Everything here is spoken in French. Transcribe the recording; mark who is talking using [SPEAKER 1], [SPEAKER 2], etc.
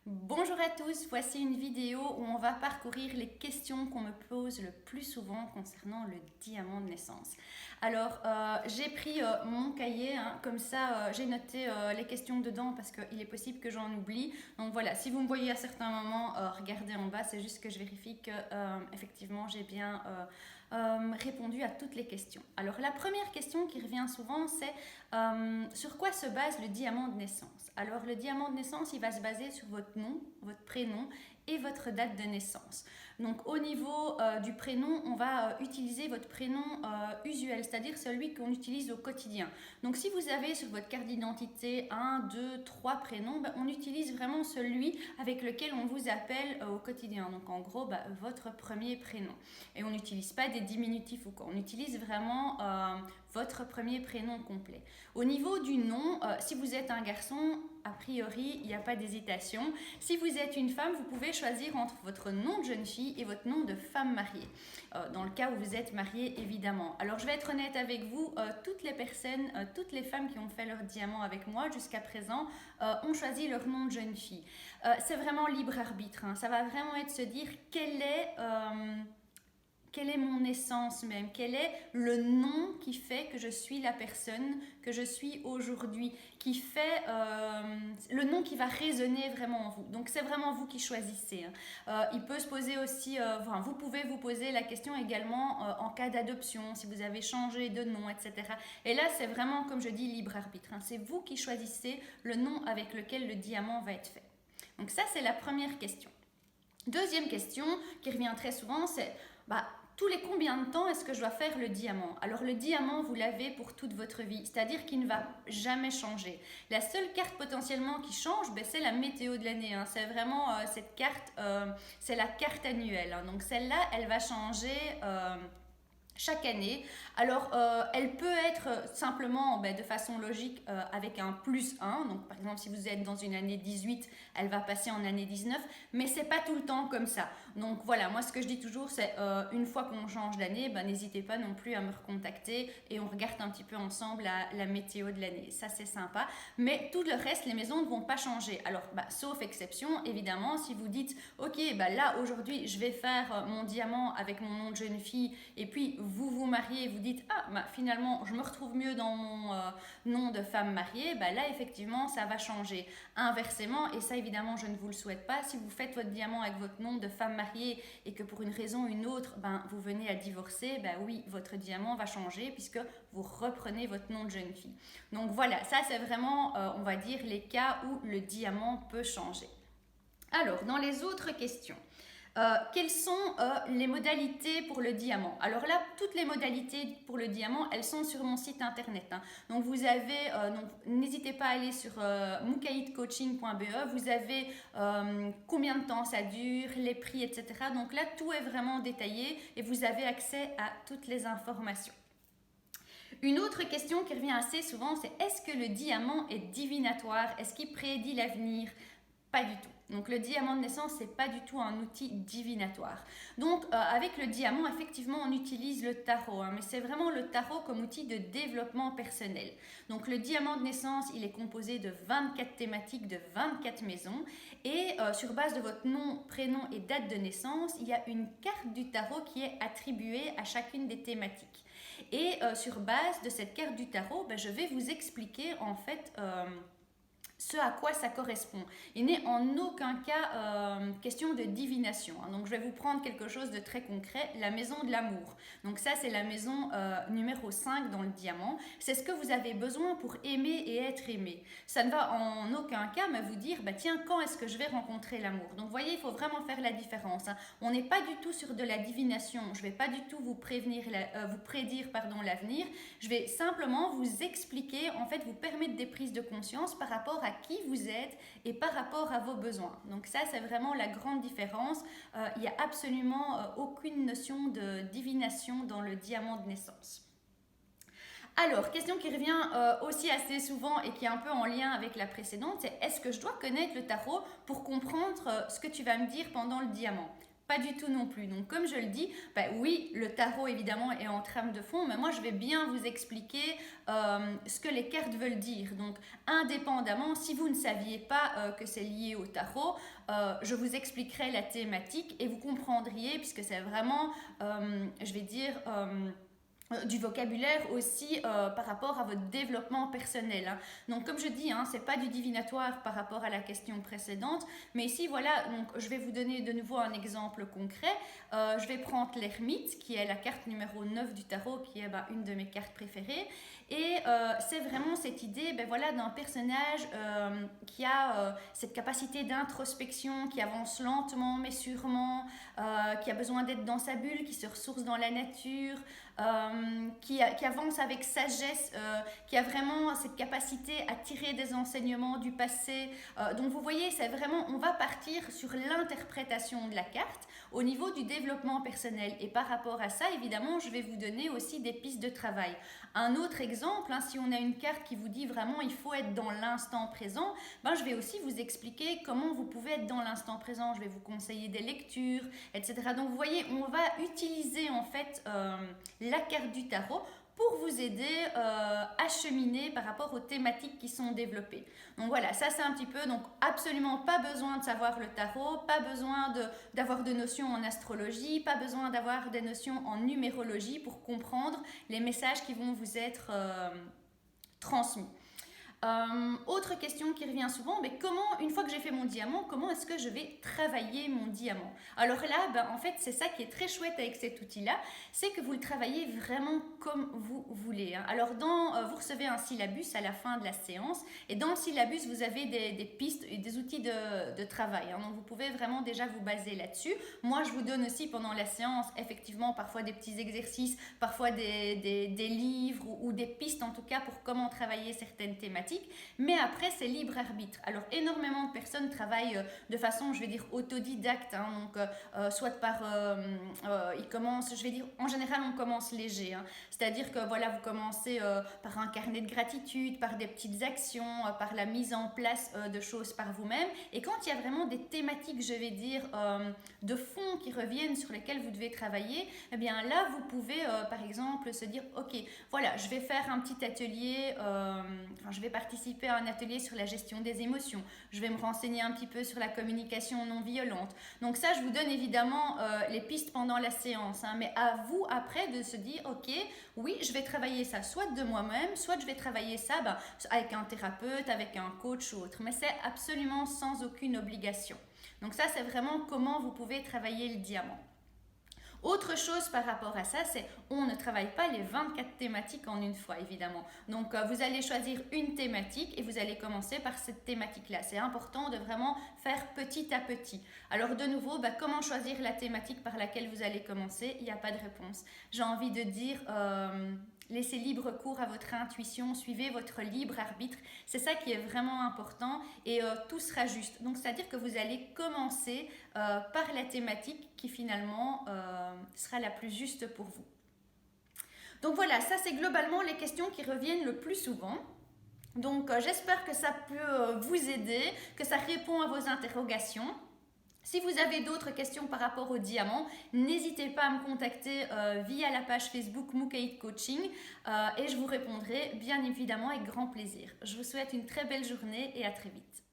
[SPEAKER 1] Bonjour à tous, voici une vidéo où on va parcourir les questions qu'on me pose le plus souvent concernant le diamant de naissance. Alors, j'ai pris mon cahier, comme ça j'ai noté les questions dedans parce qu'il est possible que j'en oublie. Donc voilà, si vous me voyez à certains moments, regardez en bas, c'est juste que je vérifie que effectivement j'ai bien répondu à toutes les questions. Alors la première question qui revient souvent, c'est sur quoi se base le diamant de naissance? Alors le diamant de naissance, il va se baser sur votre nom, votre prénom et votre date de naissance. Donc au niveau du prénom, on va utiliser votre prénom usuel, c'est-à-dire celui qu'on utilise au quotidien. Donc si vous avez sur votre carte d'identité 1, 2, 3 prénoms, on utilise vraiment celui avec lequel on vous appelle au quotidien. Donc en gros, votre premier prénom. Et on n'utilise pas des diminutifs ou quoi, on utilise vraiment votre premier prénom complet. Au niveau du nom, si vous êtes un garçon, a priori, il n'y a pas d'hésitation. Si vous êtes une femme, vous pouvez choisir entre votre nom de jeune fille et votre nom de femme mariée. Dans le cas où vous êtes mariée, évidemment. Alors, je vais être honnête avec vous, toutes les personnes, toutes les femmes qui ont fait leur diamant avec moi jusqu'à présent ont choisi leur nom de jeune fille. C'est vraiment libre arbitre. Ça va vraiment être se dire quelle est mon essence même, quel est le nom qui fait que je suis la personne que je suis aujourd'hui, qui fait le nom qui va résonner vraiment en vous. Donc c'est vraiment vous qui choisissez. Il peut se poser aussi, vous pouvez vous poser la question également en cas d'adoption, si vous avez changé de nom, etc. Et là c'est vraiment, comme je dis, libre arbitre. C'est vous qui choisissez le nom avec lequel le diamant va être fait. Donc ça c'est la première question. Deuxième question qui revient très souvent, c'est tous les combien de temps est-ce que je dois faire le diamant? Alors le diamant, vous l'avez pour toute votre vie, c'est-à-dire qu'il ne va jamais changer. La seule carte potentiellement qui change, c'est la météo de l'année. C'est vraiment cette carte, c'est la carte annuelle. Donc celle-là, elle va changer chaque année. Alors, elle peut être simplement de façon logique avec un plus 1. Donc, par exemple, si vous êtes dans une année 18, elle va passer en année 19. Mais c'est pas tout le temps comme ça. Donc, voilà, moi, ce que je dis toujours, c'est une fois qu'on change d'année, n'hésitez pas non plus à me recontacter et on regarde un petit peu ensemble la météo de l'année. Ça, c'est sympa. Mais tout le reste, les maisons ne vont pas changer. Alors, sauf exception, évidemment, si vous dites, ok, là, aujourd'hui, je vais faire mon diamant avec mon nom de jeune fille et puis vous vous mariez et vous dites finalement je me retrouve mieux dans mon nom de femme mariée, là effectivement ça va changer. Inversement, et ça évidemment je ne vous le souhaite pas, si vous faites votre diamant avec votre nom de femme mariée et que pour une raison ou une autre vous venez à divorcer, oui, votre diamant va changer puisque vous reprenez votre nom de jeune fille. Donc voilà, ça c'est vraiment on va dire les cas où le diamant peut changer. Alors dans les autres questions, quelles sont les modalités pour le diamant? Alors là, toutes les modalités pour le diamant, elles sont sur mon site internet. Donc vous avez, n'hésitez pas à aller sur mukaitcoaching.be. Vous avez combien de temps ça dure, les prix, etc. Donc là, tout est vraiment détaillé et vous avez accès à toutes les informations. Une autre question qui revient assez souvent, c'est est-ce que le diamant est divinatoire? Est-ce qu'il prédit l'avenir? Pas du tout. Donc le diamant de naissance, c'est pas du tout un outil divinatoire. Donc avec le diamant, effectivement, on utilise le tarot, mais c'est vraiment le tarot comme outil de développement personnel. Donc le diamant de naissance, il est composé de 24 thématiques, de 24 maisons, et sur base de votre nom, prénom et date de naissance, il y a une carte du tarot qui est attribuée à chacune des thématiques. Et sur base de cette carte du tarot, je vais vous expliquer en fait ce à quoi ça correspond. Il n'est en aucun cas question de divination. Donc je vais vous prendre quelque chose de très concret, la maison de l'amour. Donc ça c'est la maison numéro 5 dans le diamant. C'est ce que vous avez besoin pour aimer et être aimé. Ça ne va en aucun cas me vous dire, tiens, quand est-ce que je vais rencontrer l'amour? Donc vous voyez, il faut vraiment faire la différence. On n'est pas du tout sur de la divination. Je ne vais pas du tout vous prédire l'avenir. Je vais simplement vous expliquer, en fait, vous permettre des prises de conscience par rapport à qui vous êtes et par rapport à vos besoins. Donc ça, c'est vraiment la grande différence. Il n'y a absolument aucune notion de divination dans le diamant de naissance. Alors, question qui revient aussi assez souvent et qui est un peu en lien avec la précédente, c'est est-ce que je dois connaître le tarot pour comprendre ce que tu vas me dire pendant le diamant? Pas du tout non plus. Donc comme je le dis, oui, le tarot évidemment est en trame de fond, mais moi je vais bien vous expliquer ce que les cartes veulent dire. Donc indépendamment, si vous ne saviez pas que c'est lié au tarot, je vous expliquerai la thématique et vous comprendriez, puisque c'est vraiment, je vais dire... du vocabulaire aussi par rapport à votre développement personnel. Hein. Donc comme je dis, c'est pas du divinatoire par rapport à la question précédente, mais ici voilà, donc je vais vous donner de nouveau un exemple concret. Je vais prendre l'ermite, qui est la carte numéro 9 du tarot, qui est une de mes cartes préférées. Et c'est vraiment cette idée voilà, d'un personnage qui a cette capacité d'introspection, qui avance lentement mais sûrement, qui a besoin d'être dans sa bulle, qui se ressource dans la nature, qui avance avec sagesse, qui a vraiment cette capacité à tirer des enseignements du passé. Donc vous voyez, c'est vraiment, on va partir sur l'interprétation de la carte au niveau du développement personnel. Et par rapport à ça, évidemment, je vais vous donner aussi des pistes de travail. Un autre exemple, si on a une carte qui vous dit vraiment il faut être dans l'instant présent, je vais aussi vous expliquer comment vous pouvez être dans l'instant présent. Je vais vous conseiller des lectures, etc. Donc vous voyez, on va utiliser en fait la carte du tarot pour vous aider à cheminer par rapport aux thématiques qui sont développées. Donc voilà, ça c'est un petit peu, donc absolument pas besoin de savoir le tarot, pas besoin d'avoir de notions en astrologie, pas besoin d'avoir des notions en numérologie pour comprendre les messages qui vont vous être transmis. Autre question qui revient souvent, mais comment, une fois que j'ai fait mon diamant, comment est-ce que je vais travailler mon diamant? Alors là, en fait, c'est ça qui est très chouette avec cet outil-là, c'est que vous le travaillez vraiment comme vous voulez. Hein. Alors, vous recevez un syllabus à la fin de la séance, et dans le syllabus, vous avez des pistes et des outils de travail. Hein. Donc, vous pouvez vraiment déjà vous baser là-dessus. Moi, je vous donne aussi pendant la séance, effectivement, parfois des petits exercices, parfois des livres ou des pistes, en tout cas, pour comment travailler certaines thématiques. Mais après, c'est libre arbitre. Alors, énormément de personnes travaillent de façon, je vais dire, autodidacte. Hein, donc, soit par... ils commencent, je vais dire, en général, on commence léger. Hein, c'est-à-dire que, voilà, vous commencez par un carnet de gratitude, par des petites actions, par la mise en place de choses par vous-même. Et quand il y a vraiment des thématiques, je vais dire, de fond qui reviennent sur lesquelles vous devez travailler, eh bien là, vous pouvez, par exemple, se dire, ok, voilà, je vais faire un petit atelier, je vais participer à un atelier sur la gestion des émotions. Je vais me renseigner un petit peu sur la communication non violente. Donc ça, je vous donne évidemment les pistes pendant la séance. Hein, mais à vous, après, de se dire, ok, oui, je vais travailler ça soit de moi-même, soit je vais travailler ça avec un thérapeute, avec un coach ou autre. Mais c'est absolument sans aucune obligation. Donc ça, c'est vraiment comment vous pouvez travailler le diamant. Autre chose par rapport à ça, c'est on ne travaille pas les 24 thématiques en une fois, évidemment. Donc, vous allez choisir une thématique et vous allez commencer par cette thématique-là. C'est important de vraiment faire petit à petit. Alors, de nouveau, comment choisir la thématique par laquelle vous allez commencer? Il n'y a pas de réponse. J'ai envie de dire... laissez libre cours à votre intuition, suivez votre libre arbitre. C'est ça qui est vraiment important et tout sera juste. Donc, c'est-à-dire que vous allez commencer par la thématique qui finalement sera la plus juste pour vous. Donc voilà, ça c'est globalement les questions qui reviennent le plus souvent. Donc j'espère que ça peut vous aider, que ça répond à vos interrogations. Si vous avez d'autres questions par rapport au diamant, n'hésitez pas à me contacter via la page Facebook Mookaïd Coaching et je vous répondrai bien évidemment avec grand plaisir. Je vous souhaite une très belle journée et à très vite.